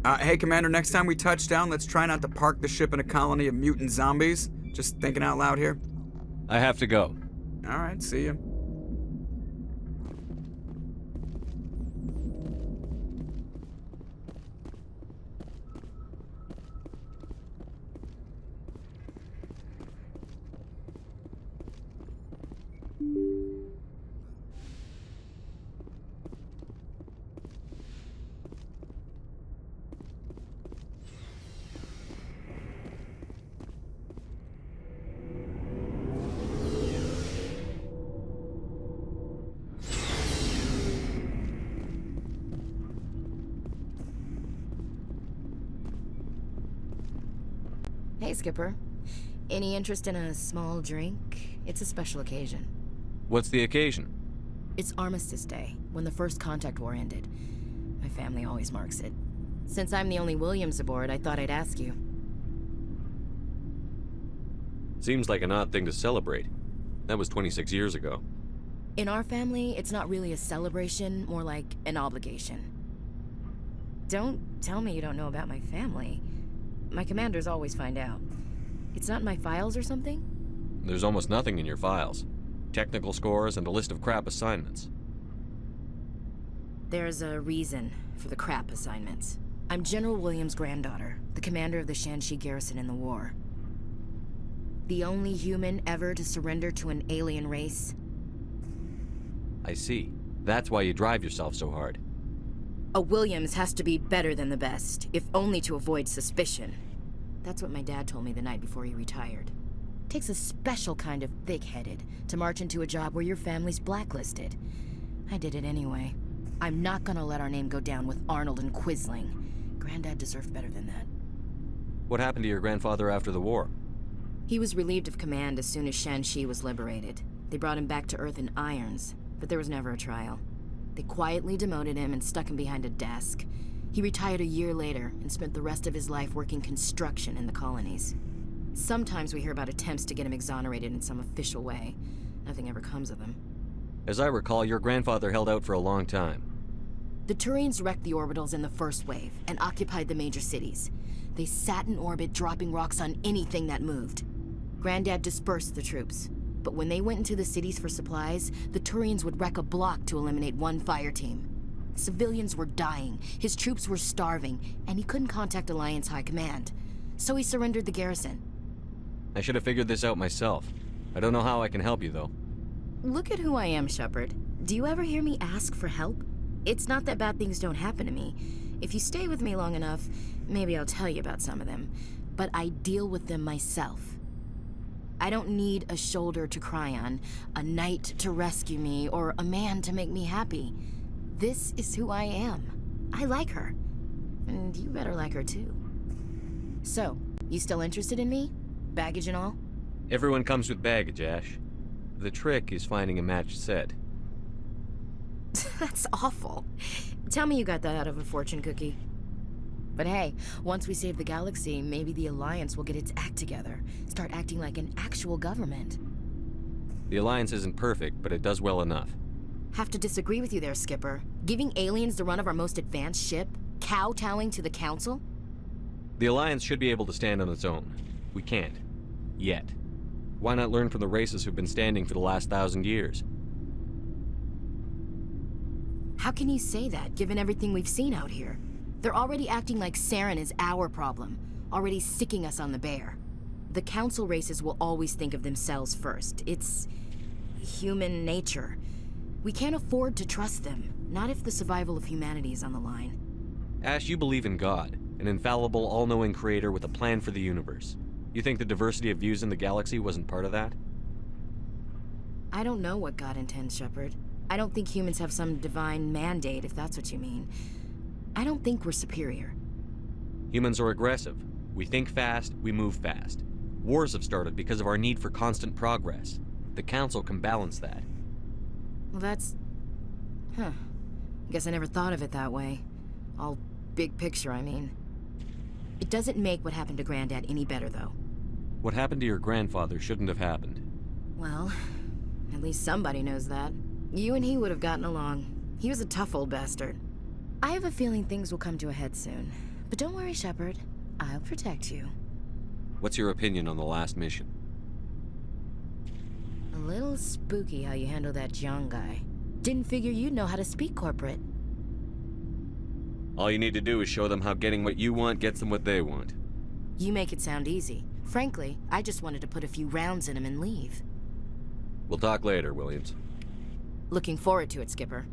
Hey, Commander, next time we touch down, let's try not to park the ship in a colony of mutant zombies. Just thinking out loud here. I have to go. Alright, see ya. Hey, Skipper. Any interest in a small drink? It's a special occasion. What's the occasion? It's Armistice Day, when the First Contact War ended. My family always marks it. Since I'm the only Williams aboard, I thought I'd ask you. Seems like an odd thing to celebrate. That was 26 years ago. In our family, it's not really a celebration, more like an obligation. Don't tell me you don't know about my family. My commanders always find out. It's not in my files or something? There's almost nothing in your files. Technical scores and a list of crap assignments. There's a reason for the crap assignments. I'm General Williams' granddaughter, the commander of the Shanxi garrison in the war. The only human ever to surrender to an alien race. I see. That's why you drive yourself so hard. A Williams has to be better than the best, if only to avoid suspicion. That's what my dad told me the night before he retired. Takes a special kind of thick-headed to march into a job where your family's blacklisted. I did it anyway. I'm not gonna let our name go down with Arnold and Quisling. Granddad deserved better than that. What happened to your grandfather after the war? He was relieved of command as soon as Shanxi was liberated. They brought him back to Earth in irons, but there was never a trial. They quietly demoted him and stuck him behind a desk. He retired a year later and spent the rest of his life working construction in the colonies. Sometimes we hear about attempts to get him exonerated in some official way. Nothing ever comes of him. As I recall, your grandfather held out for a long time. The Turians wrecked the orbitals in the first wave and occupied the major cities. They sat in orbit, dropping rocks on anything that moved. Granddad dispersed the troops, but when they went into the cities for supplies, the Turians would wreck a block to eliminate one fire team. Civilians were dying, his troops were starving, and he couldn't contact Alliance High Command. So he surrendered the garrison. I should have figured this out myself. I don't know how I can help you, though. Look at who I am, Shepard. Do you ever hear me ask for help? It's not that bad things don't happen to me. If you stay with me long enough, maybe I'll tell you about some of them. But I deal with them myself. I don't need a shoulder to cry on, a knight to rescue me, or a man to make me happy. This is who I am. I like her. And you better like her too. So, you still interested in me? Baggage and all? Everyone comes with baggage, Ash. The trick is finding a matched set. That's awful. Tell me you got that out of a fortune cookie. But hey, once we save the galaxy, maybe the Alliance will get its act together. Start acting like an actual government. The Alliance isn't perfect, but it does well enough. Have to disagree with you there, Skipper. Giving aliens the run of our most advanced ship? Kowtowing to the Council? The Alliance should be able to stand on its own. We can't. Yet. Why not learn from the races who've been standing for the last 1,000 years? How can you say that, given everything we've seen out here? They're already acting like Saren is our problem, already sicking us on the bear. The Council races will always think of themselves first. It's human nature. We can't afford to trust them, not if the survival of humanity is on the line. Ash, you believe in God, an infallible, all-knowing creator with a plan for the universe. You think the diversity of views in the galaxy wasn't part of that? I don't know what God intends, Shepard. I don't think humans have some divine mandate, if that's what you mean. I don't think we're superior. Humans are aggressive. We think fast, we move fast. Wars have started because of our need for constant progress. The Council can balance that. Well, that's... Huh. Guess I never thought of it that way. All big picture, I mean. It doesn't make what happened to Granddad any better, though. What happened to your grandfather shouldn't have happened. Well, at least somebody knows that. You and he would have gotten along. He was a tough old bastard. I have a feeling things will come to a head soon. But don't worry, Shepard. I'll protect you. What's your opinion on the last mission? A little spooky how you handle that Jiang guy. Didn't figure you'd know how to speak corporate. All you need to do is show them how getting what you want gets them what they want. You make it sound easy. Frankly, I just wanted to put a few rounds in him and leave. We'll talk later, Williams. Looking forward to it, Skipper.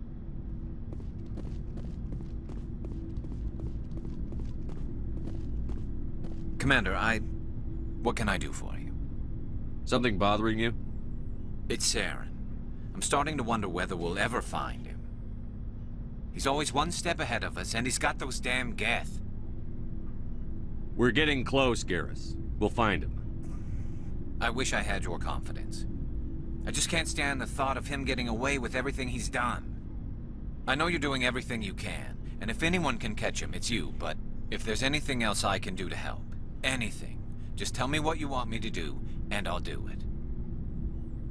Commander, what can I do for you? Something bothering you? It's Saren. I'm starting to wonder whether we'll ever find him. He's always one step ahead of us, and he's got those damn Geth. We're getting close, Garrus. We'll find him. I wish I had your confidence. I just can't stand the thought of him getting away with everything he's done. I know you're doing everything you can, and if anyone can catch him, it's you, but if there's anything else I can do to help, anything, just tell me what you want me to do, and I'll do it.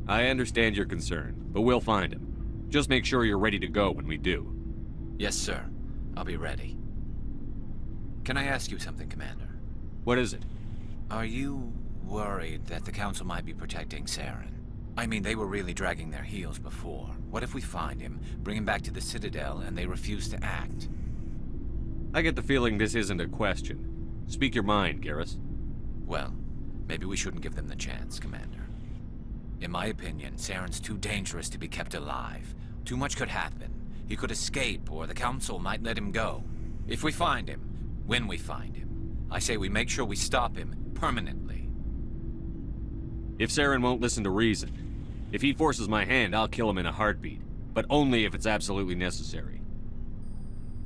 I understand your concern, but we'll find him. Just make sure you're ready to go when we do. Yes, sir. I'll be ready. Can I ask you something, Commander? What is it? Are you worried that the Council might be protecting Saren? I mean, they were really dragging their heels before. What if we find him, bring him back to the Citadel, and they refuse to act? I get the feeling this isn't a question. Speak your mind, Garrus. Well, maybe we shouldn't give them the chance, Commander. In my opinion, Saren's too dangerous to be kept alive. Too much could happen. He could escape, or the Council might let him go. If we find him, when we find him, I say we make sure we stop him permanently. If Saren won't listen to reason, if he forces my hand, I'll kill him in a heartbeat. But only if it's absolutely necessary.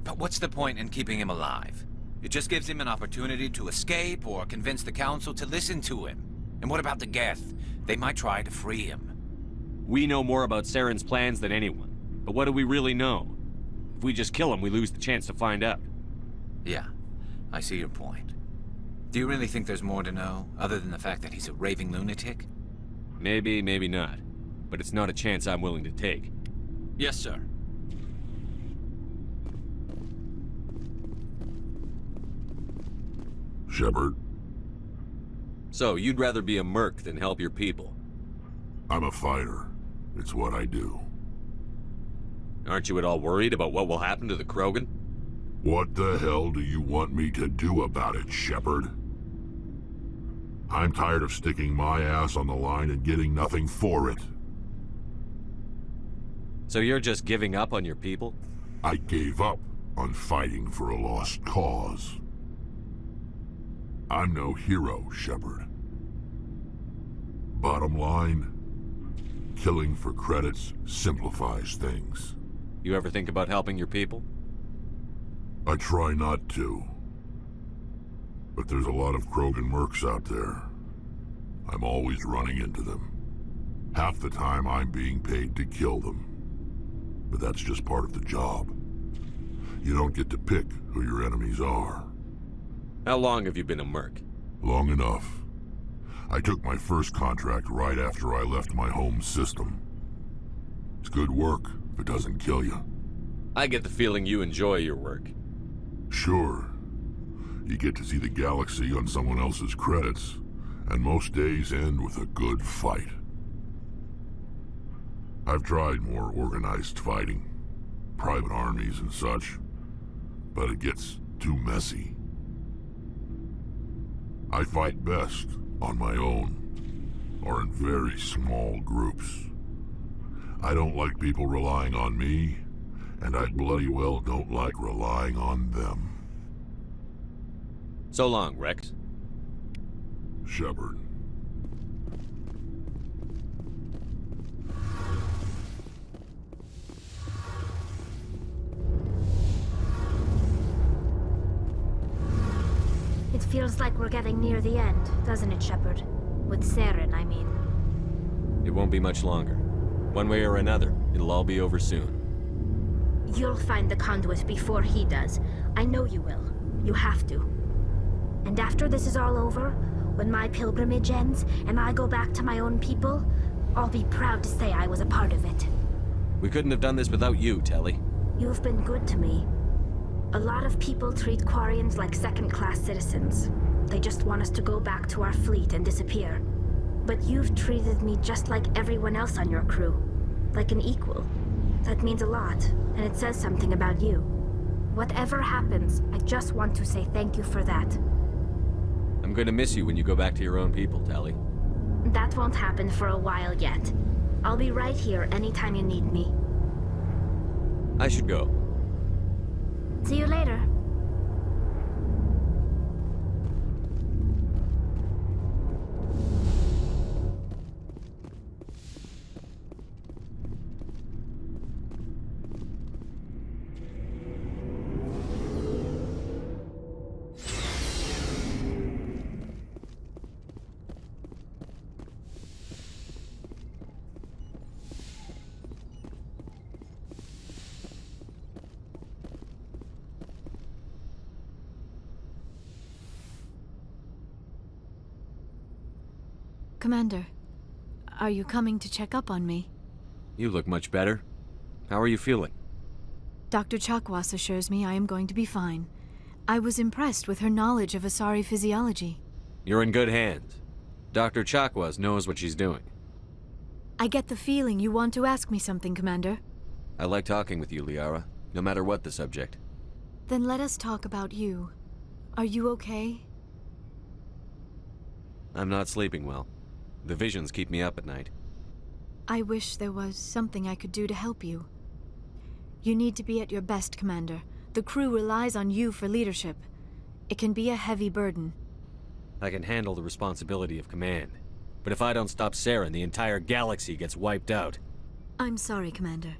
But what's the point in keeping him alive? It just gives him an opportunity to escape or convince the Council to listen to him. And what about the Geth? They might try to free him. We know more about Saren's plans than anyone. But what do we really know? If we just kill him, we lose the chance to find out. Yeah, I see your point. Do you really think there's more to know, other than the fact that he's a raving lunatic? Maybe, maybe not. But it's not a chance I'm willing to take. Yes, sir. Shepard, So, you'd rather be a merc than help your people? I'm a fighter. It's what I do. Aren't you at all worried about what will happen to the Krogan? What the hell do you want me to do about it, Shepard? I'm tired of sticking my ass on the line and getting nothing for it. So you're just giving up on your people? I gave up on fighting for a lost cause. I'm no hero, Shepard. Bottom line, killing for credits simplifies things. You ever think about helping your people? I try not to. But there's a lot of Krogan mercs out there. I'm always running into them. Half the time I'm being paid to kill them. But that's just part of the job. You don't get to pick who your enemies are. How long have you been a merc? Long enough. I took my first contract right after I left my home system. It's good work if it doesn't kill you. I get the feeling you enjoy your work. Sure. You get to see the galaxy on someone else's credits, and most days end with a good fight. I've tried more organized fighting, private armies and such, but it gets too messy. I fight best on my own, or in very small groups. I don't like people relying on me, and I bloody well don't like relying on them. So long, Rex. Shepard. It feels like we're getting near the end, doesn't it, Shepard? With Saren, I mean. It won't be much longer. One way or another, it'll all be over soon. You'll find the conduit before he does. I know you will. You have to. And after this is all over, when my pilgrimage ends and I go back to my own people, I'll be proud to say I was a part of it. We couldn't have done this without you, Telly. You've been good to me. A lot of people treat Quarians like second-class citizens. They just want us to go back to our fleet and disappear. But you've treated me just like everyone else on your crew. Like an equal. That means a lot, and it says something about you. Whatever happens, I just want to say thank you for that. I'm going to miss you when you go back to your own people, Tali. That won't happen for a while yet. I'll be right here anytime you need me. I should go. See you later. Commander, are you coming to check up on me? You look much better. How are you feeling? Dr. Chakwas assures me I am going to be fine. I was impressed with her knowledge of Asari physiology. You're in good hands. Dr. Chakwas knows what she's doing. I get the feeling you want to ask me something, Commander. I like talking with you, Liara, no matter what the subject. Then let us talk about you. Are you okay? I'm not sleeping well. The visions keep me up at night. I wish there was something I could do to help you. You need to be at your best, Commander. The crew relies on you for leadership. It can be a heavy burden. I can handle the responsibility of command. But if I don't stop Saren, the entire galaxy gets wiped out. I'm sorry, Commander.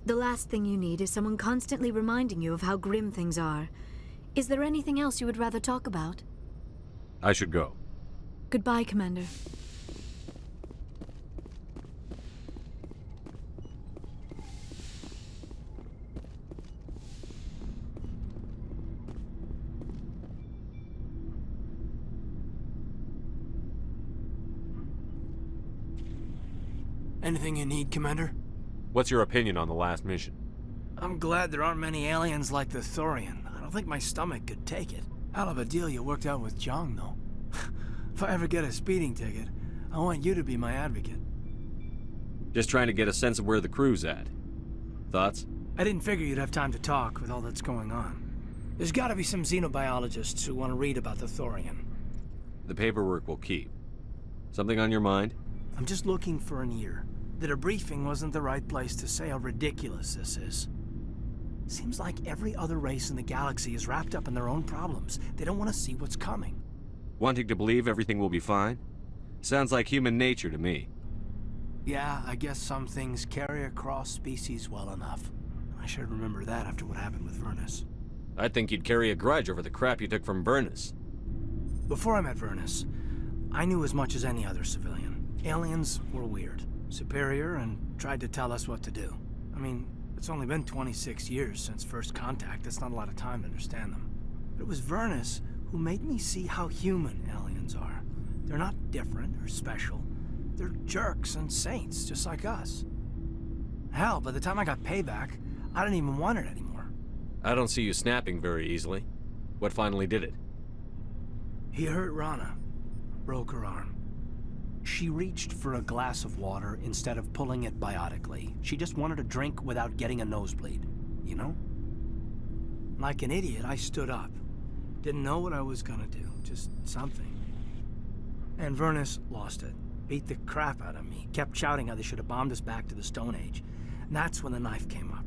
The last thing you need is someone constantly reminding you of how grim things are. Is there anything else you would rather talk about? I should go. Goodbye, Commander. Anything you need, Commander? What's your opinion on the last mission? I'm glad there aren't many aliens like the Thorian. I don't think my stomach could take it. Hell of a deal you worked out with Jong, though. If I ever get a speeding ticket, I want you to be my advocate. Just trying to get a sense of where the crew's at. Thoughts? I didn't figure you'd have time to talk with all that's going on. There's gotta be some xenobiologists who want to read about the Thorian. The paperwork will keep. Something on your mind? I'm just looking for an ear. The debriefing wasn't the right place to say how ridiculous this is. Seems like every other race in the galaxy is wrapped up in their own problems. They don't want to see what's coming. Wanting to believe everything will be fine? Sounds like human nature to me. Yeah, I guess some things carry across species well enough. I should remember that after what happened with Vernus. I think you'd carry a grudge over the crap you took from Vernus. Before I met Vernus, I knew as much as any other civilian. Aliens were weird, superior, and tried to tell us what to do. I mean, it's only been 26 years since first contact. That's not a lot of time to understand them. But it was Vernus who made me see how human aliens are. They're not different or special. They're jerks and saints, just like us. Hell, by the time I got payback, I didn't even want it anymore. I don't see you snapping very easily. What finally did it? He hurt Rana. Broke her arm. She reached for a glass of water instead of pulling it biotically. She just wanted a drink without getting a nosebleed, you know? Like an idiot, I stood up. Didn't know what I was gonna do, just something. And Vernus lost it. Beat the crap out of me. Kept shouting how they should have bombed us back to the Stone Age. And that's when the knife came up.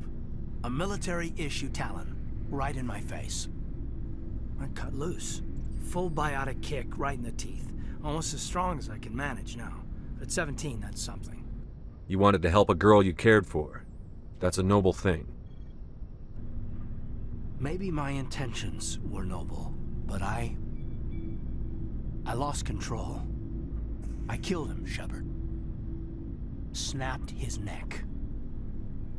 A military-issue Talon, right in my face. I cut loose. Full biotic kick right in the teeth. Almost as strong as I can manage now. At 17, that's something. You wanted to help a girl you cared for. That's a noble thing. Maybe my intentions were noble, but I lost control. I killed him, Shepard. Snapped his neck.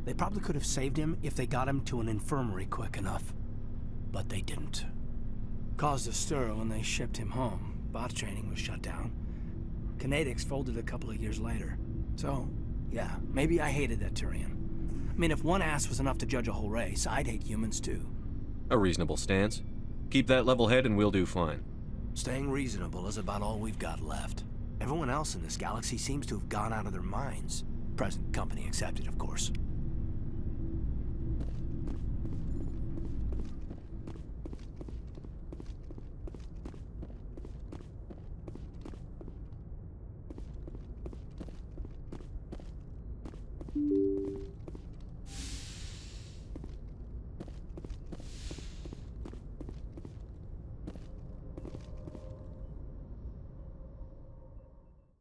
They probably could have saved him if they got him to an infirmary quick enough. But they didn't. Caused a stir when they shipped him home. Bot training was shut down. Kinetics folded a couple of years later. So, yeah, maybe I hated that Turian. I mean, if one ass was enough to judge a whole race, I'd hate humans too. A reasonable stance. Keep that level head and we'll do fine. Staying reasonable is about all we've got left. Everyone else in this galaxy seems to have gone out of their minds. Present company accepted, of course.